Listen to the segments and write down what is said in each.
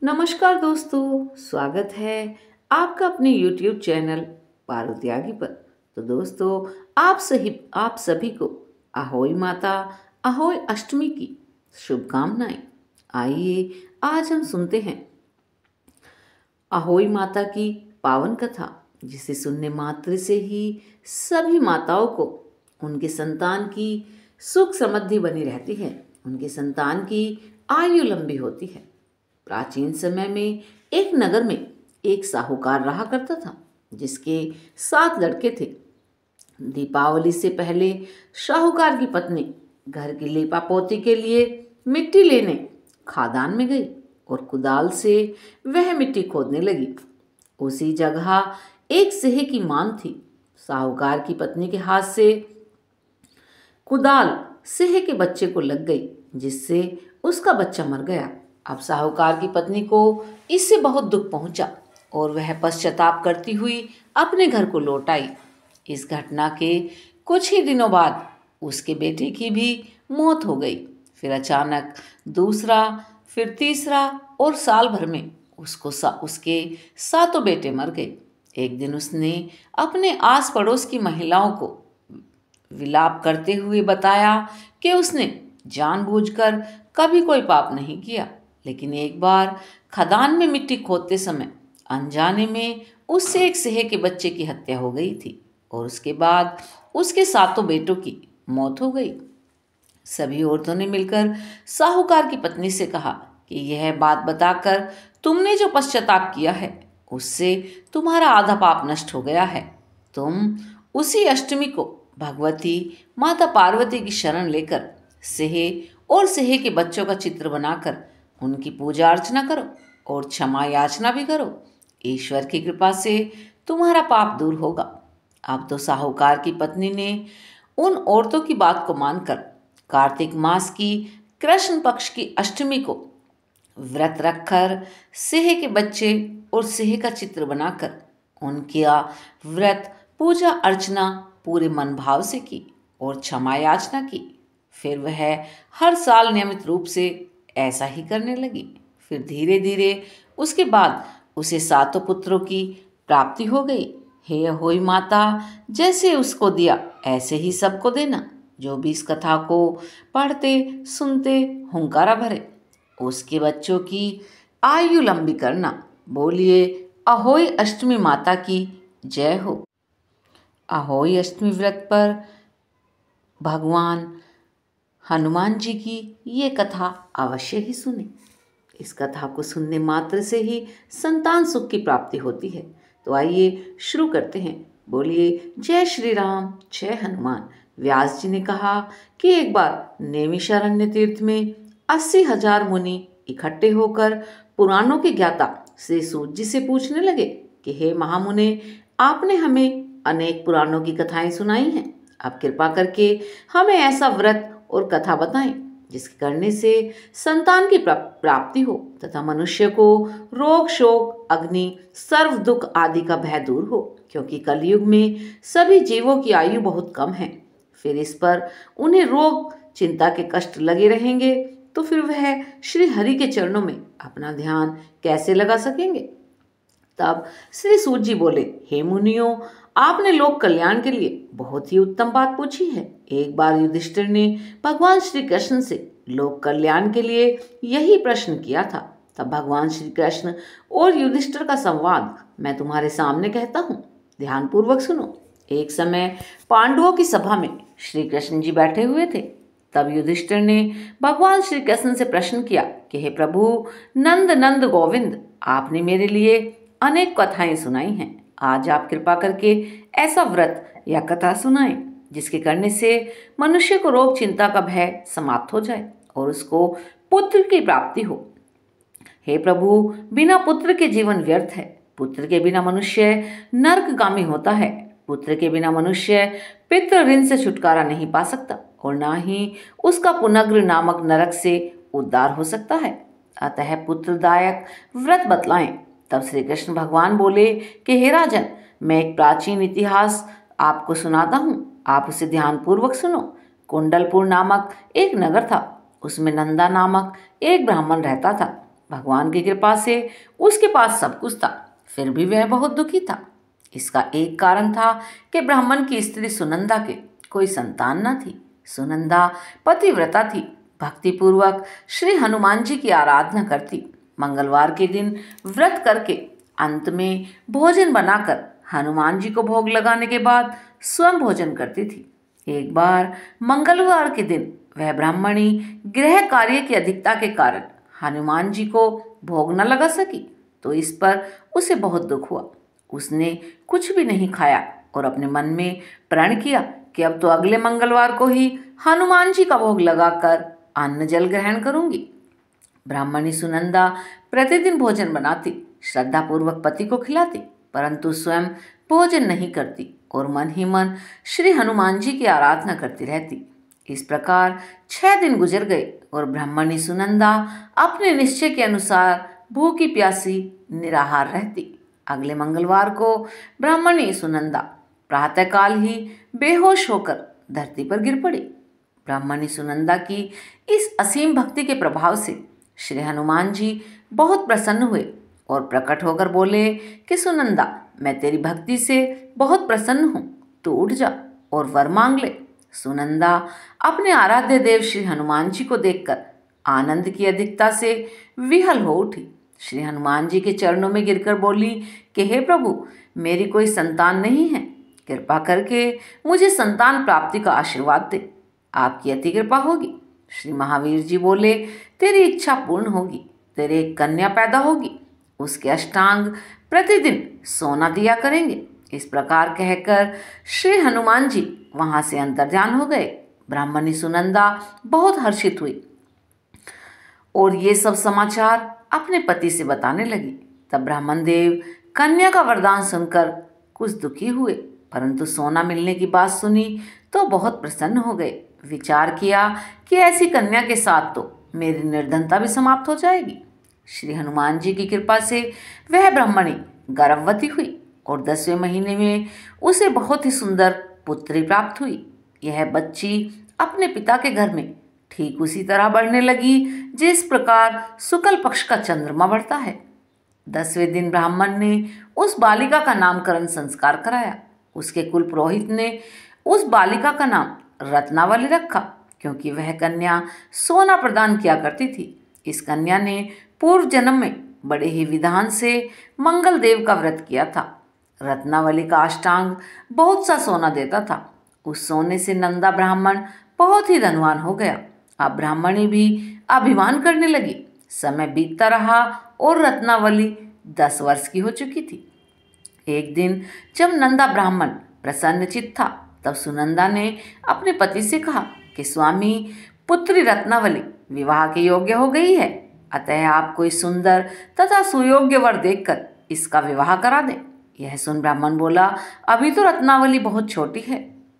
नमस्कार दोस्तों, स्वागत है आपका अपने YouTube चैनल पारो त्यागी पर। तो दोस्तों, आप सभी को अहोई माता अहोई अष्टमी की शुभकामनाएं। आइए आज हम सुनते हैं अहोई माता की पावन कथा, जिसे सुनने मात्र से ही सभी माताओं को उनके संतान की सुख समृद्धि बनी रहती है, उनके संतान की आयु लंबी होती है। प्राचीन समय में एक नगर में एक साहूकार रहा करता था, जिसके 7 लड़के थे। दीपावली से पहले साहूकार की पत्नी घर की लीपापोती के लिए मिट्टी लेने खादान में गई और कुदाल से वह मिट्टी खोदने लगी। उसी जगह एक सेहे की मांग थी। साहूकार की पत्नी के हाथ से कुदाल सेहे के बच्चे को लग गई, जिससे उसका बच्चा मर गया। अब साहूकार की पत्नी को इससे बहुत दुख पहुंचा और वह पश्चाताप करती हुई अपने घर को लौट आई। इस घटना के कुछ ही दिनों बाद उसके बेटे की भी मौत हो गई। फिर अचानक दूसरा, फिर तीसरा और साल भर में उसके 7 बेटे मर गए। एक दिन उसने अपने आस पड़ोस की महिलाओं को विलाप करते हुए बताया कि उसने जानबूझकर कभी कोई पाप नहीं किया, लेकिन एक बार खदान में मिट्टी खोदते समय अनजाने में उससे एक सेहे के बच्चे की हत्या हो गई थी और उसके बाद उसके 7 बेटों की मौत हो गई। सभी औरतों ने मिलकर साहूकार की पत्नी से कहा कि यह बात बताकर तुमने जो पश्चाताप किया है, उससे तुम्हारा आधा पाप नष्ट हो गया है। तुम उसी अष्टमी को भगवती माता पार्वती की शरण लेकर सेहे और सेहे के बच्चों का चित्र बनाकर उनकी पूजा अर्चना करो और क्षमा याचना भी करो। ईश्वर की कृपा से तुम्हारा पाप दूर होगा। अब तो साहूकार की पत्नी ने उन औरतों की बात को मानकर कार्तिक मास की कृष्ण पक्ष की अष्टमी को व्रत रखकर सेहे के बच्चे और सेहे का चित्र बनाकर उनका व्रत पूजा अर्चना पूरे मन भाव से की और क्षमा याचना की। फिर वह हर साल नियमित रूप से ऐसा ही करने लगी। फिर धीरे धीरे उसके बाद उसे 7 पुत्रों की प्राप्ति हो गई। हे अहोई माता, जैसे उसको दिया ऐसे ही सबको देना। जो भी इस कथा को पढ़ते सुनते हुंकारा भरे, उसके बच्चों की आयु लंबी करना। बोलिए अहोई अष्टमी माता की जय हो। अहोई अष्टमी व्रत पर भगवान हनुमान जी की ये कथा अवश्य ही सुने। इस कथा को सुनने मात्र से ही संतान सुख की प्राप्ति होती है। तो आइए शुरू करते हैं। बोलिए जय श्री राम, जय हनुमान। व्यास जी ने कहा कि एक बार नैमिषारण्य तीर्थ में 80,000 मुनि इकट्ठे होकर पुराणों के ज्ञाता श्री सूत जी से पूछने लगे कि हे महामुने, आपने हमें अनेक पुराणों की कथाएं सुनाई हैं। अब कृपा करके हमें ऐसा व्रत और कथा बताएं जिसके करने से संतान की प्राप्ति हो तथा मनुष्य को रोग शोक अग्नि सर्व दुख आदि का भय दूर हो, क्योंकि कलयुग में सभी जीवों की आयु बहुत कम है। फिर इस पर उन्हें रोग चिंता के कष्ट लगे रहेंगे तो फिर वह श्री हरि के चरणों में अपना ध्यान कैसे लगा सकेंगे। तब श्री सूत जी बोले, हे मुनियों, आपने लोक कल्याण के लिए बहुत ही उत्तम बात पूछी है। एक बार युधिष्ठिर ने भगवान श्री कृष्ण से लोक कल्याण के लिए यही प्रश्न किया था। तब भगवान श्री कृष्ण और युधिष्ठिर का संवाद मैं तुम्हारे सामने कहता हूँ, ध्यानपूर्वक सुनो। एक समय पांडवों की सभा में श्री कृष्ण जी बैठे हुए थे। तब युधिष्ठिर ने भगवान श्री कृष्ण से प्रश्न किया कि हे प्रभु नंद नंद गोविंद, आपने मेरे लिए अनेक कथाएं सुनाई हैं। आज आप कृपा करके ऐसा व्रत या कथा सुनाएं जिसके करने से मनुष्य को रोग चिंता का भय समाप्त हो जाए और उसको पुत्र की प्राप्ति हो। हे प्रभु, बिना पुत्र के जीवन व्यर्थ है। पुत्र के बिना मनुष्य नरकगामी होता है। पुत्र के बिना मनुष्य पितृ ऋण से छुटकारा नहीं पा सकता और ना ही उसका पुनग्र नामक नरक से उद्धार हो सकता है। अतः पुत्रदायक व्रत बतलाएं। तब श्री कृष्ण भगवान बोले कि हे राजन, मैं एक प्राचीन इतिहास आपको सुनाता हूँ, आप उसे ध्यानपूर्वक सुनो। कुंडलपुर नामक एक नगर था। उसमें नंदा नामक एक ब्राह्मण रहता था। भगवान की कृपा से उसके पास सब कुछ था, फिर भी वह बहुत दुखी था। इसका एक कारण था कि ब्राह्मण की स्त्री सुनंदा के कोई संतान न थी। सुनंदा पतिव्रता थी, भक्तिपूर्वक श्री हनुमान जी की आराधना करती। मंगलवार के दिन व्रत करके अंत में भोजन बनाकर हनुमान जी को भोग लगाने के बाद स्वयं भोजन करती थी। एक बार मंगलवार के दिन वह ब्राह्मणी गृह कार्य की अधिकता के कारण हनुमान जी को भोग न लगा सकी, तो इस पर उसे बहुत दुख हुआ। उसने कुछ भी नहीं खाया और अपने मन में प्रण किया कि अब तो अगले मंगलवार को ही हनुमान जी का भोग लगाकर अन्न जल ग्रहण करूंगी। ब्राह्मणी सुनंदा प्रतिदिन भोजन बनाती, श्रद्धापूर्वक पति को खिलाती, परंतु स्वयं भोजन नहीं करती और मन ही मन श्री हनुमान जी की आराधना करती रहती। इस प्रकार 6 दिन गुजर गए और ब्राह्मणी सुनंदा अपने निश्चय के अनुसार भूखी प्यासी निराहार रहती। अगले मंगलवार को ब्राह्मणी सुनंदा प्रातःकाल ही बेहोश होकर धरती पर गिर पड़ी। ब्राह्मणी सुनंदा की इस असीम भक्ति के प्रभाव से श्री हनुमान जी बहुत प्रसन्न हुए और प्रकट होकर बोले कि सुनंदा, मैं तेरी भक्ति से बहुत प्रसन्न हूँ, तू उठ जा और वर मांग ले। सुनंदा अपने आराध्य देव श्री हनुमान जी को देखकर आनंद की अधिकता से विहल हो उठी। श्री हनुमान जी के चरणों में गिरकर बोली कि हे प्रभु, मेरी कोई संतान नहीं है, कृपा करके मुझे संतान प्राप्ति का आशीर्वाद दे, आपकी अति कृपा होगी। श्री महावीर जी बोले, तेरी इच्छा पूर्ण होगी, तेरे एक कन्या पैदा होगी, उसके अष्टांग प्रतिदिन सोना दिया करेंगे। इस प्रकार कहकर श्री हनुमान जी वहां से अंतर्ध्यान हो गए। ब्राह्मणी सुनंदा बहुत हर्षित हुई और ये सब समाचार अपने पति से बताने लगी। तब ब्राह्मण देव कन्या का वरदान सुनकर कुछ दुखी हुए, परंतु सोना मिलने की बात सुनी तो बहुत प्रसन्न हो गए। विचार किया कि ऐसी कन्या के साथ तो मेरी निर्धनता भी समाप्त हो जाएगी। श्री हनुमान जी की कृपा से वह ब्राह्मणी गर्भवती हुई और 10वें महीने में उसे बहुत ही सुंदर पुत्री प्राप्त हुई। यह बच्ची अपने पिता के घर में ठीक उसी तरह बढ़ने लगी जिस प्रकार शुक्ल पक्ष का चंद्रमा बढ़ता है। 10वें दिन ब्राह्मण ने उस बालिका का नामकरण संस्कार कराया। उसके कुल पुरोहित ने उस बालिका का नाम रत्नावली रखा, क्योंकि वह कन्या सोना प्रदान किया करती थी। इस कन्या ने पूर्व जन्म में बड़े ही विधान से मंगल देव का व्रत किया था। रत्नावली का अष्टांग बहुत सा सोना देता था। उस सोने से नंदा ब्राह्मण बहुत ही धनवान हो गया। अब ब्राह्मणी भी अभिमान करने लगी। समय बीतता रहा और रत्नावली 10 वर्ष की हो चुकी थी। एक दिन जब नंदा ब्राह्मण प्रसन्नचित्त था, तब सुनंदा ने अपने पति से कहा कि स्वामी, पुत्री रत्नावली विवाह के योग्य हो गई है, अतः आप कोई सुंदर तथा सुयोग्य वर देखकर इसका विवाह करा दें। यह सुन ब्राह्मण बोला, अभी तो रत्नावली बहुत छोटी है।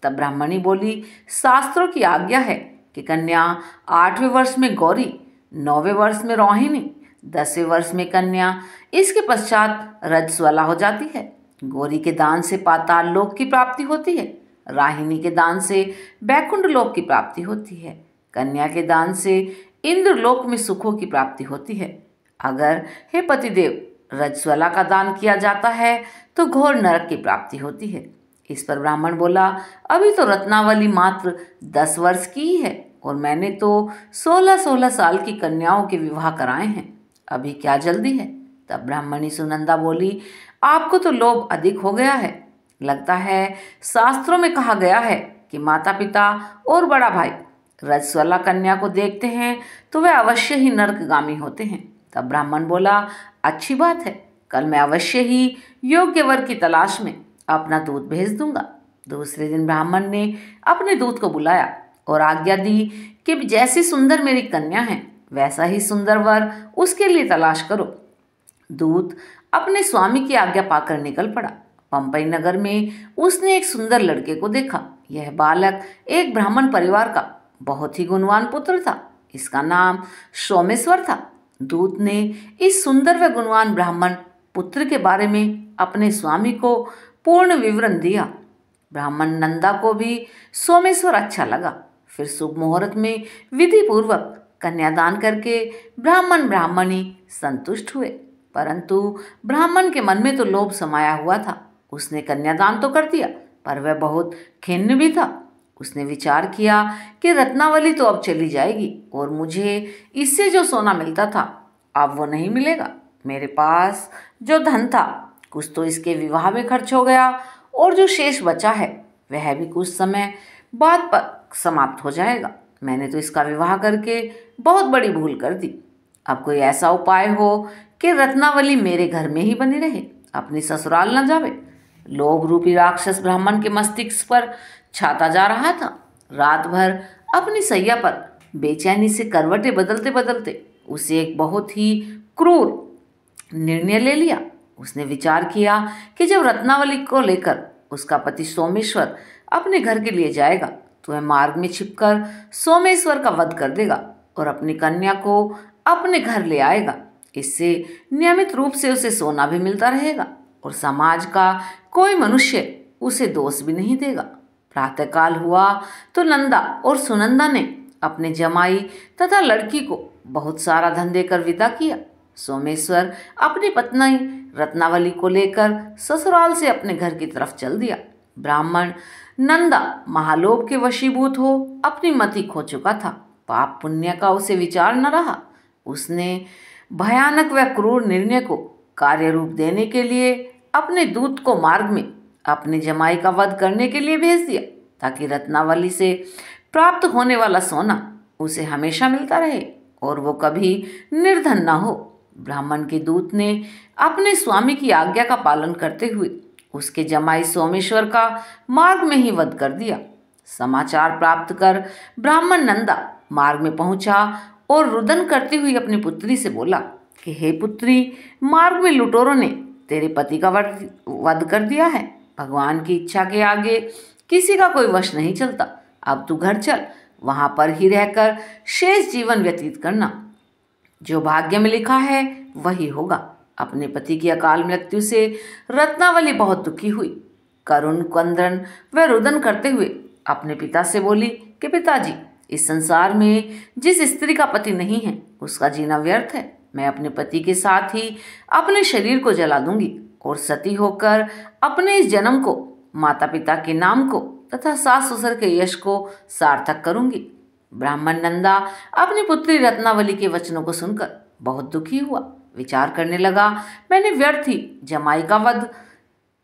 तब ब्राह्मणी बोली, शास्त्रों की आज्ञा है कि कन्या 8वें वर्ष में गौरी, 9वें वर्ष में रोहिणी, 10वें वर्ष में कन्या, इसके पश्चात रजस्वला हो जाती है। गौरी के दान से पाताल लोक की प्राप्ति होती है, राहिनी के दान से बैकुंठ लोक की प्राप्ति होती है, कन्या के दान से इंद्र लोक में सुखों की प्राप्ति होती है। अगर हे पतिदेव रजस्वला का दान किया जाता है तो घोर नरक की प्राप्ति होती है। इस पर ब्राह्मण बोला, अभी तो रत्नावली मात्र 10 वर्ष की ही है और मैंने तो 16-16 साल की कन्याओं के विवाह कराए हैं, अभी क्या जल्दी है। तब ब्राह्मणी सुनंदा बोली, आपको तो लोभ अधिक हो गया है। लगता है शास्त्रों में कहा गया है कि माता पिता और बड़ा भाई रजस्वला कन्या को देखते हैं तो वे अवश्य ही नरकगामी होते हैं। तब ब्राह्मण बोला, अच्छी बात है, कल मैं अवश्य ही योग्य वर की तलाश में अपना दूत भेज दूंगा। दूसरे दिन ब्राह्मण ने अपने दूत को बुलाया और आज्ञा दी कि जैसी सुंदर मेरी कन्या है वैसा ही सुंदर वर उसके लिए तलाश करो। दूत अपने स्वामी की आज्ञा पाकर निकल पड़ा। पंपई नगर में उसने एक सुंदर लड़के को देखा। यह बालक एक ब्राह्मण परिवार का बहुत ही गुणवान पुत्र था। इसका नाम सोमेश्वर था। दूत ने इस सुंदर व गुणवान ब्राह्मण पुत्र के बारे में अपने स्वामी को पूर्ण विवरण दिया। ब्राह्मण नंदा को भी सोमेश्वर अच्छा लगा। फिर शुभ मुहूर्त में विधि पूर्वक कन्यादान करके ब्राह्मण ब्राह्मणी संतुष्ट हुए, परंतु ब्राह्मण के मन में तो लोभ समाया हुआ था। उसने कन्यादान तो कर दिया, पर वह बहुत खिन्न भी था। उसने विचार किया कि रत्नावली तो अब चली जाएगी और मुझे इससे जो सोना मिलता था अब वो नहीं मिलेगा। मेरे पास जो धन था कुछ तो इसके विवाह में खर्च हो गया, और जो शेष बचा है वह भी कुछ समय बाद पर समाप्त हो जाएगा। मैंने तो इसका विवाह करके बहुत बड़ी भूल कर दी। अब कोई ऐसा उपाय हो कि रत्नावली मेरे घर में ही बनी रहे, अपनी ससुराल न जावे। लोभ रूपी राक्षस ब्राह्मण के मस्तिष्क पर छाता जा रहा था। रात भर अपनी सैया पर बेचैनी से करवटें बदलते बदलते उसे एक बहुत ही क्रूर निर्णय ले लिया। उसने विचार किया कि जब रत्नावली को लेकर उसका पति सोमेश्वर अपने घर के लिए जाएगा तो वह मार्ग में छिपकर सोमेश्वर का वध कर देगा और अपनी कन्या को अपने घर ले आएगा। इससे नियमित रूप से उसे सोना भी मिलता रहेगा और समाज का कोई मनुष्य उसे दोष भी नहीं देगा। प्रातःकाल हुआ तो नंदा और सुनंदा ने अपने जमाई तथा लड़की को बहुत सारा धन देकर विदा किया। सोमेश्वर अपनी पत्नी रत्नावली को लेकर ससुराल से अपने घर की तरफ चल दिया। ब्राह्मण नंदा महालोभ के वशीभूत हो अपनी मति खो चुका था। पाप पुण्य का उसे विचार न रहा। उसने भयानक व क्रूर निर्णय को कार्य रूप देने के लिए अपने दूत को मार्ग में अपने जमाई का वध करने के लिए भेज दिया, ताकि रत्नावली से प्राप्त होने वाला सोना उसे हमेशा मिलता रहे और वो कभी निर्धन न हो। ब्राह्मण के दूत ने अपने स्वामी की आज्ञा का पालन करते हुए उसके जमाई सोमेश्वर का मार्ग में ही वध कर दिया। समाचार प्राप्त कर ब्राह्मण नंदा मार्ग में पहुंचा और रुदन करती हुई अपनी पुत्री से बोला कि हे पुत्री, मार्ग में लुटेरों ने तेरे पति का वध कर दिया है। भगवान की इच्छा के आगे किसी का कोई वश नहीं चलता। अब तू घर चल, वहां पर ही रहकर शेष जीवन व्यतीत करना। जो भाग्य में लिखा है वही होगा। अपने पति की अकाल मृत्यु से रत्नावली बहुत दुखी हुई। करुण क्रंदन व रुदन करते हुए अपने पिता से बोली कि पिताजी, इस संसार में जिस स्त्री का पति नहीं है उसका जीना व्यर्थ है। मैं अपने पति के साथ ही अपने शरीर को जला दूंगी और सती होकर अपने इस जन्म को, माता पिता के नाम को तथा सास ससुर के यश को सार्थक करूंगी। ब्राह्मण नंदा अपनी पुत्री रत्नावली के वचनों को सुनकर बहुत दुखी हुआ। विचार करने लगा, मैंने व्यर्थ ही जमाई का वध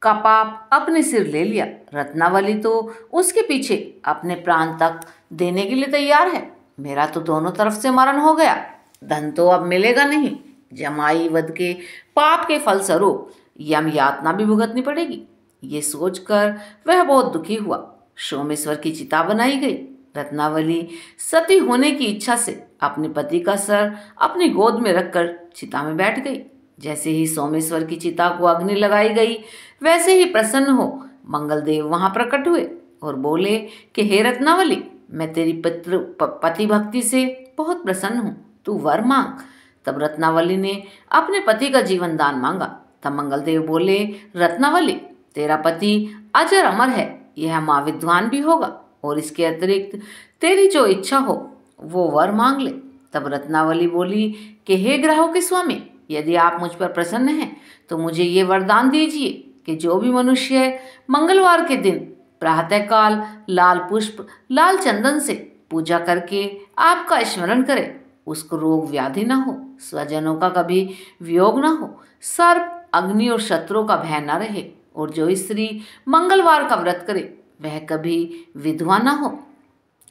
का पाप अपने सिर ले लिया। रत्नावली तो उसके पीछे अपने प्राण तक देने के लिए तैयार है। मेरा तो दोनों तरफ से मरण हो गया। धन तो अब मिलेगा नहीं। जमाई वध के पाप के फलस्वरूप यम यातना भी भुगतनी पड़ेगी। ये सोचकर वह बहुत दुखी हुआ। सोमेश्वर की चिता बनाई गई। रत्नावली सती होने की इच्छा से अपने पति का सर अपनी गोद में रखकर चिता में बैठ गई। जैसे ही सोमेश्वर की चिता को अग्नि लगाई गई, वैसे ही प्रसन्न हो मंगलदेव वहां प्रकट हुए और बोले कि हे रत्नावली, मैं तेरी पति भक्ति से बहुत प्रसन्न हूँ, तू वर मांग। तब रत्नावली ने अपने पति का जीवन दान मांगा। तब मंगलदेव बोले, रत्नावली, तेरा पति अजर अमर है, यह महाविद्वान भी होगा और इसके अतिरिक्त तेरी जो इच्छा हो वो वर मांग ले। तब रत्नावली बोली कि हे ग्रहों के स्वामी, यदि आप मुझ पर प्रसन्न हैं तो मुझे ये वरदान दीजिए कि जो भी मनुष्य मंगलवार के दिन प्रातःकाल लाल पुष्प लाल चंदन से पूजा करके आपका स्मरण करे, उसको रोग व्याधि न हो, स्वजनों का कभी वियोग न हो, सर्प अग्नि और शत्रुओं का भय न रहे, और जो स्त्री मंगलवार का व्रत करे वह कभी विधवा न हो।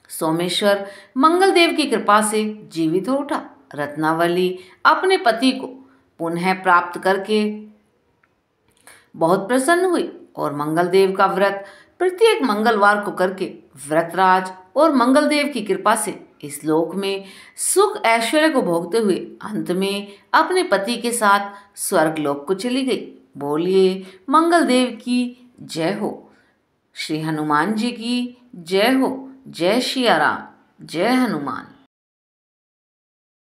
सोमेश्वर मंगलदेव की कृपा से जीवित हो उठा। रत्नावली अपने पति को पुनः प्राप्त करके बहुत प्रसन्न हुई और मंगलदेव का व्रत प्रत्येक मंगलवार को करके व्रतराज और मंगलदेव की कृपा से इस लोक में सुख ऐश्वर्य को भोगते हुए अंत में अपने पति के साथ स्वर्ग लोक को चली गई। बोलिए मंगलदेव की जय हो। श्री हनुमान जी की जय हो। जय श्री राम, जय हनुमान।